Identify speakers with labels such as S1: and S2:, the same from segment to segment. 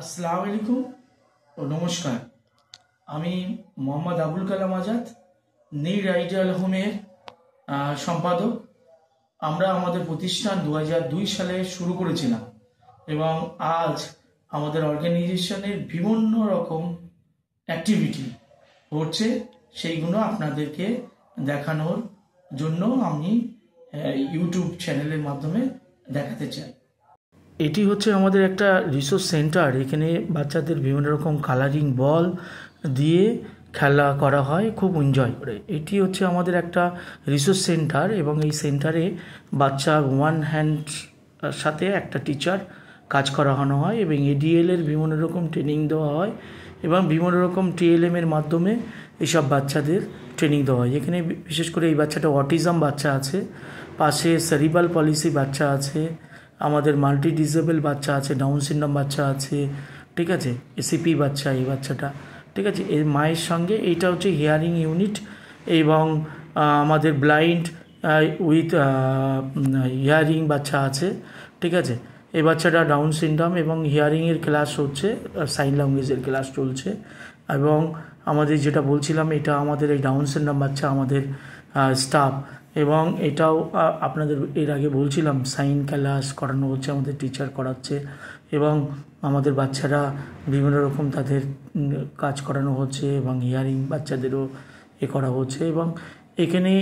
S1: আসসালামু আলাইকুম ও নমস্কার। আমি মোহাম্মদ আবুল কালাম আজাদ, নিড আইডিয়াল হোমের সম্পাদক। আমরা আমাদের প্রতিষ্ঠান 2002 সালে শুরু করেছিলাম এবং আজ আমাদের অর্গানাইজেশনের বিভিন্ন রকম অ্যাক্টিভিটি হচ্ছে, সেইগুলো আপনাদেরকে দেখানোর জন্য আমি ইউটিউব চ্যানেলের মাধ্যমে দেখাতে চাই। এটি হচ্ছে আমাদের একটা রিসোর্স সেন্টার। এখানে বাচ্চাদের বিভিন্ন রকম কালারিং বল দিয়ে খেলা করা হয়, খুব এনজয় করে। এটি হচ্ছে আমাদের একটা রিসোর্স সেন্টার এবং এই সেন্টারে বাচ্চা ওয়ান হ্যান্ড সাথে একটা টিচার কাজ করানো হয় এবং এডিএল এর বিভিন্ন রকম ট্রেনিং দেওয়া হয় এবং বিভিন্ন রকম টিএলএম এর মাধ্যমে এইসব বাচ্চাদের ট্রেনিং দেওয়া হয়। এখানে বিশেষ করে এই বাচ্চাটা অটিজম বাচ্চা আছে, পাশে সেরিব্রাল পলিসি বাচ্চা আছে, আমাদের মাল্টি ডিসেবল বাচ্চা আছে, ডাউন সিনড্রোম বাচ্চা আছে, ঠিক আছে, এসিপি বাচ্চা এই বাচ্চাটা, ঠিক আছে। এর মায়ের সঙ্গে এইটা হচ্ছে হিয়ারিং ইউনিট এবং আমাদের ব্লাইন্ড উইথ হিয়ারিং বাচ্চা আছে, ঠিক আছে। এই বাচ্চাটা ডাউন সিনড্রোম এবং হিয়ারিংয়ের ক্লাস হচ্ছে, সাইন ল্যাঙ্গুয়েজের ক্লাস চলছে। এবং আমাদের যেটা বলছিলাম, এটা আমাদের এই ডাউন সিনড্রোম বাচ্চা আমাদের স্টাফ, এবং এটাও আপনাদের এর আগে বলছিলাম সাইন ক্লাস করানো হচ্ছে, আমাদের টিচার করাচ্ছে এবং আমাদের বাচ্চারা বিভিন্ন রকম তাদের কাজ করানো হচ্ছে এবং হিয়ারিং বাচ্চাদেরও করা হচ্ছে। এবং এখানে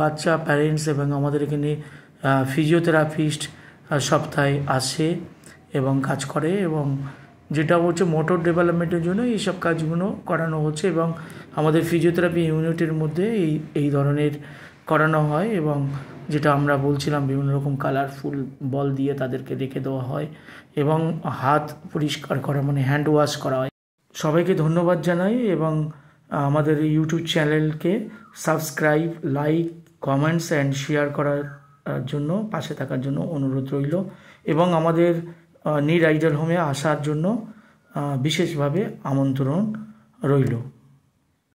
S1: বাচ্চা প্যারেন্টস এবং আমাদের এখানে ফিজিওথেরাপিস্ট সপ্তাহে আসে এবং কাজ করে, এবং যেটা হচ্ছে মোটর ডেভেলপমেন্টের জন্য এইসব কাজগুলো করানো হচ্ছে। এবং আমাদের ফিজিওথেরাপি ইউনিটের মধ্যে এই ধরনের করানো হয় এবং যেটা আমরা বলছিলাম বিভিন্ন রকম কালারফুল বল দিয়ে তাদেরকে রেখে দেওয়া হয় এবং হাত পরিষ্কার করা মানে হ্যান্ড ওয়াশ করা হয়। সবাইকে ধন্যবাদ জানাই এবং আমাদের ইউটিউব চ্যানেলকে subscribe, like, comments and share করার জন্য, পাশে থাকার জন্য অনুরোধ রইল এবং আমাদের নিড আইডিয়াল হোমে আসার জন্য বিশেষভাবে আমন্ত্রণ রইল।